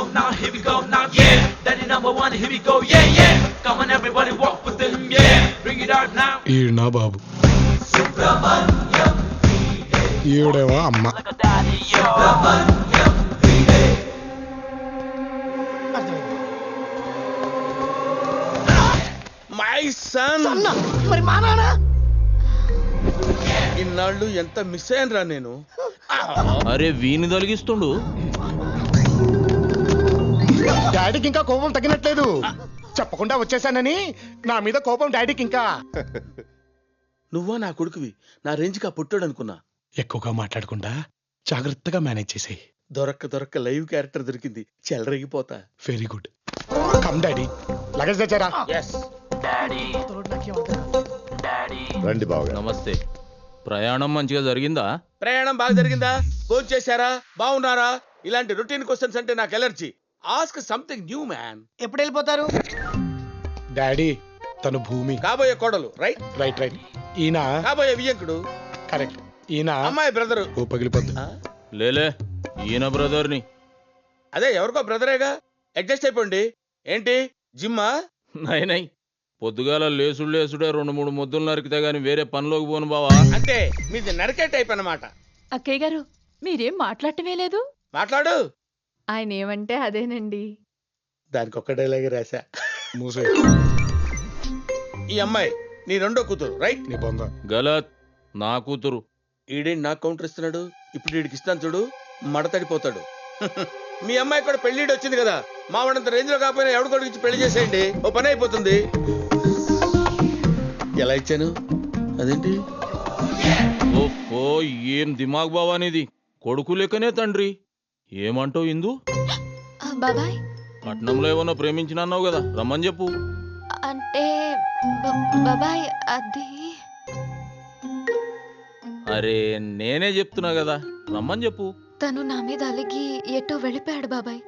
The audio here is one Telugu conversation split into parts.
go now, here we go now, yeah. Daddy number one, here we go, yeah, yeah. Come on everybody, walk with him, yeah. Bring it out now. ఈయన బాబు, ఈవిడేమో అమ్మ. Like a daddy, yo. My son. మరి మా నాన్న ఇన్నాళ్ళు ఎంత మిస్ అయ్యానురా నేను. అరే వీని తొలగిస్తుండు. డాడీకి ఇంకా కోపం తగ్గినట్లేదు. చెప్పకుండా వచ్చేసానని నా మీద కోపం డాడీకి ఇంకా. నువ్వా నా కొడుకువి, నా రేంజ్కి ఆ పుట్టాడు అనుకున్నా. ఎక్కువగా మాట్లాడకుండా జాగ్రత్తగా మేనేజ్ చేసేయి. దొరక్క లైవ్ క్యారెక్టర్ దొరికింది, చెలరేగిపోతా. Very good. Come daddy, luggage తెచ్చారా? ఎస్ Daddy, రండి బావగారు. నమస్తే. ప్రయాణం మంచిగా జరిగిందా? ప్రయాణం బాగా జరిగిందా? భోజనం చేశారా? బాగున్నారా? ఇలాంటి రొటీన్ క్వశ్చన్స్ అంటే నాకు allergy. Ask something new man. ఎప్పుడు వెళ్ళిపోతారు? డాడీ తను భూమి. కాబోయే కోడలు రైట్. Right right. ఈయన కాబోయే వియ్యంకుడు కరెక్ట్. ఈయన అమ్మాయి బ్రదరు. ఓ పగిలిపోద్ది. లేలే, ఈయన బ్రదర్ని. అదే ఎవరికో బ్రదరేగా, అడ్జస్ట్ అయిపోండి. ఏంటి జిమ్మా? నై పొద్దుగాల లేసుడే 2-3 ముద్దులు నరికితే గాని వేరే పనిలోకి పోను బావా. అంటే మీది నరికే టైప్ అన్నమాట. అక్కయ్య గారు మీరేం మాట్లాడటమే లేదు. మాట్లాడు. ఆయన ఏమంటే అదేనండి. దానికి ఒక్క డైలాగ్ రాశా. మూసే. ఈ అమ్మాయి నీ రెండో కూతురు రైట్. నీ బొంద. గలత్, నా కూతురు. ఈడేంటి నాకు కౌంటర్ ఇస్తున్నాడు? ఇప్పుడు వీడికి ఇస్తాను చూడు, మడతడిపోతాడు. మీ అమ్మాయి కూడా పెళ్లిడి వచ్చింది కదా, మా వాడంత రేంజ్ లో కాకపోయినా ఎవడు కొడుకు ఇచ్చి పెళ్లి చేసేయండి, ఓ పని అయిపోతుంది. ఎలా ఇచ్చాను? అదేంటి ఓ ఏం దిమాగ్ బావా నీది. కొడుకు లెక్కనే తండ్రి. ఏమంటావు ఇందు? బాబాయ్ పట్నంలో ఏమన్నా ప్రేమించినన్నావు కదా, రమ్మని చెప్పు. అంటే బాబాయ్ అది అరే నేనే చెప్తున్నా కదా, రమ్మని చెప్పు. తను నా మీద అలిగి ఎటో వెళ్ళిపోయాడు బాబాయ్.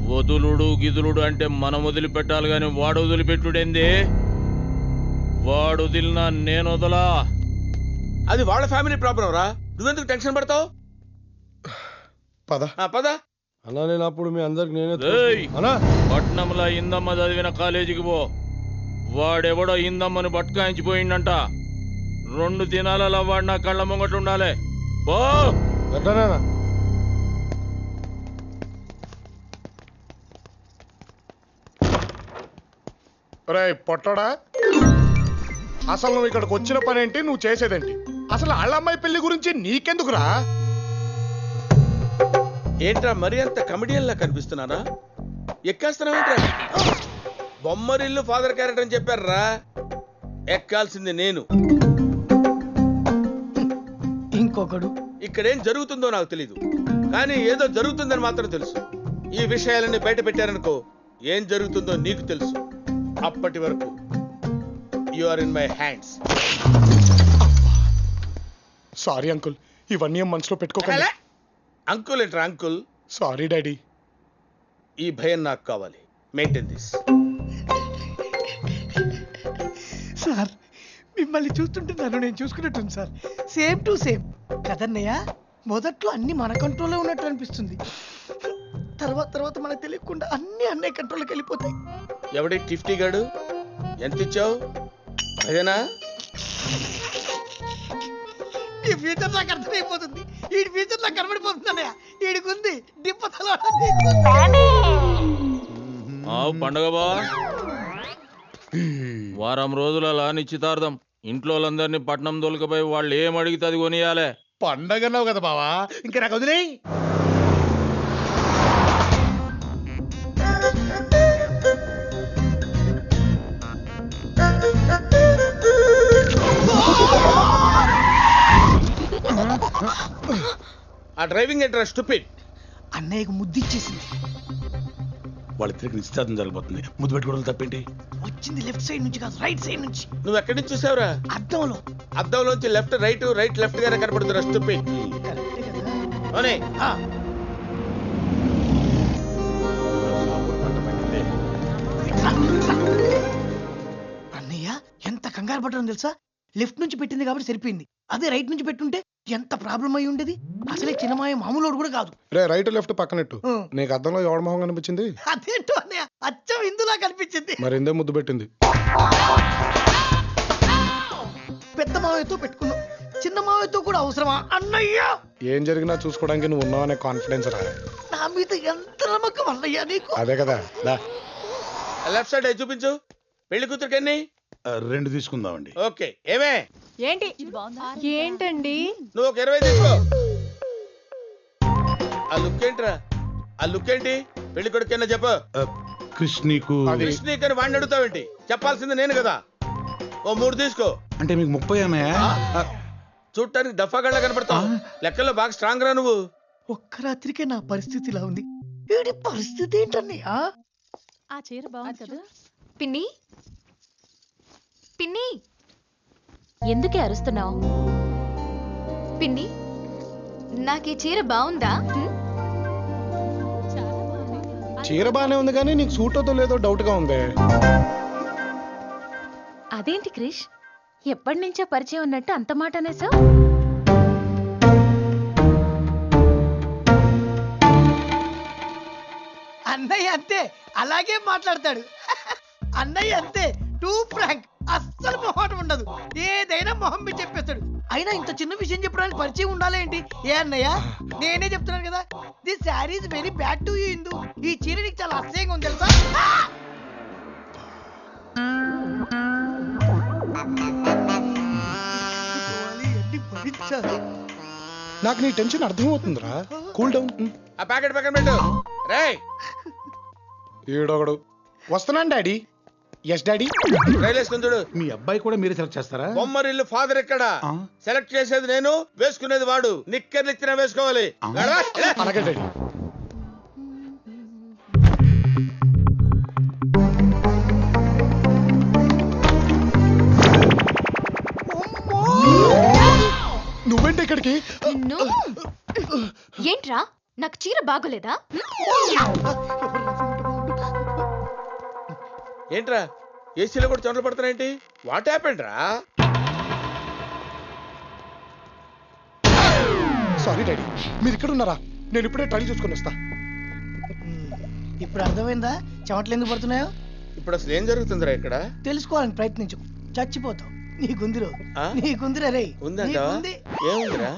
వదులుడు గిదులుడు అంటే మనం వదిలిపెట్టాలి గాని వాడు వదిలిపెట్టుడేంది? వాడు వదిలినా నేను వదలా. అది వాళ్ళ ఫ్యామిలీ ప్రాబ్లం రా, నువ్వెందుకు టెన్షన్ పడతావు? పద పద. అన్నా నేను అప్పుడు మీ అందరికి నేనే రేయ్, అన్నా పట్నంలో ఇందమ్మ చదివిన కాలేజీకి పో. వాడెవడో ఇందమ్మని బట్కాయించిపోయిండంట. 2 దినాలలో వాడు నా కళ్ళ ముంగట ఉండాలి. పో. ఎట్లానా రే పొట్టడా, అసలు నువ్వు ఇక్కడికి వచ్చిన పని ఏంటి, నువ్వు చేసేదేంటి? అసలు వాళ్ళమ్మాయి పెళ్లి గురించి నీకెందుకురా? ఏంట్రా మరి అంత కమెడియన్ లా కనిపిస్తున్నారా? ఎక్కేస్తున్నావేంట్రా? బొమ్మరిల్లు ఫాదర్ క్యారెక్టర్ అని చెప్పారా? ఎక్కాల్సింది నేను. ఇంకొకడు. ఇక్కడేం జరుగుతుందో నాకు తెలీదు, కానీ ఏదో జరుగుతుందని మాత్రం తెలుసు. ఈ విషయాలన్నీ బయట పెట్టారనుకో, ఏం జరుగుతుందో నీకు తెలుసు. అప్పటి వరకు you are in my hands. Sorry uncle, ఇవన్నీ మనసులో పెట్టుకోకండి. అంకుల్ ఏంట్రా అంకుల్? Sorry daddy. ఈ భయం నాకు కావాలి. Maintain this. సార్ మిమ్మల్ని చూస్తుంటే నన్ను నేను చూసుకున్నట్టుంది సార్. సేమ్ టు సేమ్ కదన్నయ్య. మొదట్లో అన్ని మన కంట్రోల్లో ఉన్నట్టు అనిపిస్తుంది, తర్వాత మనకు తెలియకుండా అన్ని అన్నయ్య కంట్రోల్కి వెళ్ళిపోతాయి. ఎవడి టిఫ్టీ గాడు? ఎంత ఇచ్చావు? అదేనా? ఈ ఫ్యూచర్ నాకు అర్థమైపోతుంది. ఈ ఫ్యూచర్ నాకు కనబడిపోతుంది అన్నయ్య. ఈడికుంది డిప్పతల. పండగ బా. వారం రోజులలా నిశ్చితార్థం. ఇంట్లో వాళ్ళందరినీ పట్నం దొలకపోయి వాళ్ళు ఏం అడిగితే అది కొనియాలే. పండగన్నావు కదా బావా, ఇంకా నాకు వదిలేయ్. ఆ డ్రైవింగ్ ఏంట్రా స్టూపిడ్? అన్నయ్యకు ముద్దిచ్చేసింది. వాళ్ళిద్దరికి నిశ్చితార్థం జరగబోతుంది, ముద్దు పెట్టుకోవడం తప్పేంటి? వచ్చింది లెఫ్ట్ సైడ్ నుంచి కాదు, రైట్ సైడ్ నుంచి. నువ్వు ఎక్కడి నుంచి చూసావురా? అద్దంలో. అద్దంలోంచి లెఫ్ట్ రైట్ లెఫ్ట్ గానే కనపడుతురా స్టూపిడ్. కరెక్టే కదా. అవునే. అన్నయ్య ఎంత కంగారు పడ్డాను తెలుసా? లెఫ్ట్ నుంచి పెట్టింది కాబట్టి సరిపోయింది. అదే రైట్ నుంచి పెట్టుంటే ఎంత ప్రాబ్లం అయి ఉండేది. అసలే చిన్నమాయ మామూలు కూడా కాదు. రే రైట్ లెఫ్ట్ పక్కనట్టు ఆ. నీకు అద్దంలో ఎవడ మొహం కనిపించింది? అదేంటో అన్నయ్య అచ్చం ఇందులా కనిపించింది. మరి ఇందే ముద్దు పెట్టింది. పెద్ద మావయ్యతో పెట్టుకున్నాం, చిన్న మావయ్యతో కూడా అవసరమా అన్నయ్య? ఏం జరిగినా చూసుకోవడానికి నువ్వు ఉన్నావనే కాన్ఫిడెన్స్ రా. నా మీద ఎంత నమ్మకం అన్నయ్య నీకు. అదే కదా దా. లెఫ్ట్ సైడ్ చూపించు. పెళ్లి కూతురికి ఎన్ని? 2 తీసుకుందామండి. ఓకే. ఏమే ఏంటి ఏంటండి? నువ్వు ఒక 20 తీసుకో. ఆ లుక్ ఏంట్రా? ఆ లుక్ ఏంటి? పెళ్లి కొడుకైనా చెప్పు. క్రిష్ నీకు అది- కృష్ణి అని వాడిని అడుగుతావేంటి? చెప్పాల్సింది నేను కదా. ఓ 3 తీసుకో. అంటే మీకు 30 అన్నాయా? చూడటానికి దఫాగళ్ళ కనపడతావు. లెక్కల్లో బాగా స్ట్రాంగ్ రా నువ్వు. ఒక్క రాత్రికే నా పరిస్థితి ఇలా ఉంది. వీడి పరిస్థితి ఏంటన్నయ్య? ఆ చీర బాగుంది కదా. పిన్ని పిన్ని ఎందుకే అరుస్తున్నావు? పిన్ని నాకు ఈ చీర బాగుందా? చీర బానే ఉంది కానీ నీకు సూట్ అవుతో లేదో డౌట్ గా ఉంది. అదేంటి క్రిష్, ఎప్పటి నుంచో పరిచయం ఉన్నట్టు అంత మాట అనేసా? అన్నయ్య అంతే, అలాగే మాట్లాడతాడు. అన్నయ్య అంతే, టూ ఫ్రాంక్, అస్సలు మొహం ఉండదు. ఏదైనా మొహం మీద చెప్పేస్తాడు. అయినా ఇంత చిన్న విషయం చెప్పడానికి పరిచయం ఉండాలి ఏంటి? ఏ అన్నయ్య, నేనే చెప్తున్నాను కదా, this sari is very bad to you Indu. ఈ చీర నీకు చాలా అసహ్యంగా ఉంది తెలుసా? ఎన్ని భరించాలి? నాకు నీ టెన్షన్ అర్థమవుతుందిరా. Cool down. ఆ ప్యాకెట్ పక్కన పెట్టు. రేయ్ ఈడొకడు వస్తున్నాను డాడీ. Yes daddy. రైలు వేసుకుని చూడు. మీ అబ్బాయి కూడా మీరే సెలెక్ట్ చేస్తారా? బొమ్మరిల్లు ఫాదర్ ఎక్కడ? ఆ. సెలెక్ట్ చేసేది నేను, వేసుకునేది వాడు. నిక్కర్లు ఇచ్చినా వేసుకోవాలి. ఆ. నడవా, ఇలా. అలాగే డాడీ. నువ్వేంటి ఇక్కడికి? నిన్ను ఏంట్రా, నాకు చీర బాగోలేదా? ఏంట్రా ఏసీలో కూడా చొండలు పడుతున్నాయేంటి? వాట్ హ్యాపెండ్ రా? సారీ డాడీ, మీరు ఇక్కడ ఉన్నారా? నేను ఇప్పుడే ట్రై చేసుకుని వస్తా. ఇప్పుడు అర్థమైందా చెమటలు ఎందుకు పడుతున్నాయో? ఇప్పుడు అసలు ఏం జరుగుతుందిరా ఇక్కడ? తెలుసుకోవాలని ప్రయత్నించు, చచ్చిపోతావు. నీ గుందిరో, ఆ? నీ గుందిరా రే. ఉందంటావా? నీకుంది. ఏముందిరా?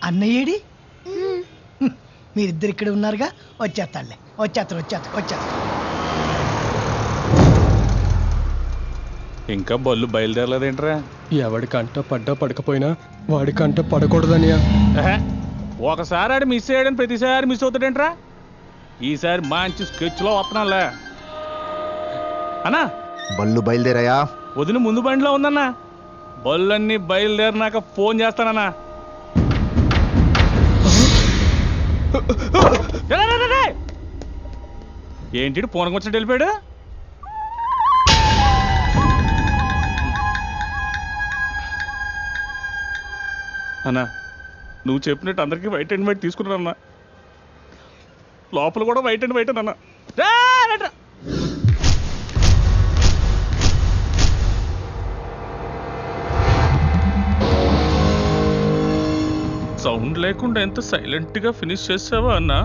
అన్నయ్యేడి? మీరిద్దరు ఇక్కడ ఉన్నారుగా, వచ్చేస్తాడులే. వచ్చేస్తారు. ఇంకా బళ్ళు బయలుదేరలేదేంట్రా? ఎవడి కంట పడ్డా పడకపోయినా వాడి కంట పడకూడదనియా. ఒకసారి ఆడు మిస్ అయ్యాడని ప్రతిసారి మిస్ అవుతాడేంట్రా? ఈసారి మంచి స్కెచ్ లో వస్తున్నాలే అన్నా. బళ్ళు బయలుదేరాయా? వదిన ముందు బండిలో ఉందన్నా. బళ్ళన్నీ బయలుదేరినాక ఫోన్ చేస్తానన్నా. ఏంటి పూనకం వచ్చినట్టు వెళ్ళిపోయాడు? అన్నా నువ్వు చెప్పినట్టు అందరికీ వైట్ అండ్ వైట్ తీసుకున్నానన్నా. లోపల కూడా వైట్ అండ్ వైట్ అన్నా. సౌండ్ లేకుండా ఎంత సైలెంట్ గా ఫినిష్ చేసావా అన్నా?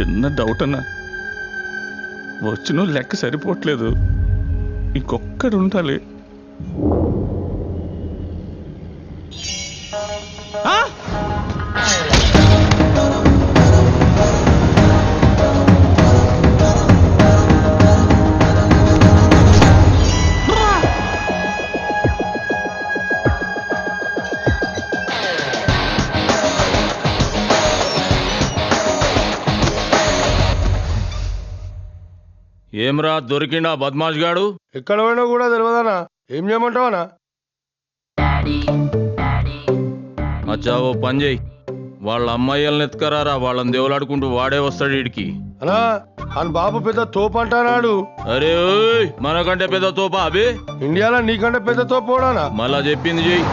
చిన్న డౌట్ అన్నా, వచ్చిన లెక్క సరిపోవట్లేదు, ఇంకొక్కడు ఉండాలి. ఏమ్రా దొరికిండా బద్మాష్ గాడు? ఎక్కడ పోయినా కూడా తెలియదనా, ఏం చేయమంటావనా? అచ్చా ఓ పని చెయ్యి, వాళ్ళ అమ్మాయిల్ని ఎత్తుకరారా, వాళ్ళని దేవులాడుకుంటూ వాడే వస్తాడు వీడికి. అనా అని బాబు పెద్ద తోపు అంటానాడు. అరే ఓయ్, మనకంటే పెద్ద తోపా అబే? ఇండియాలో నీకంటే పెద్ద తోపు పోడానా? మళ్ళా చెప్పింది చెయ్యి.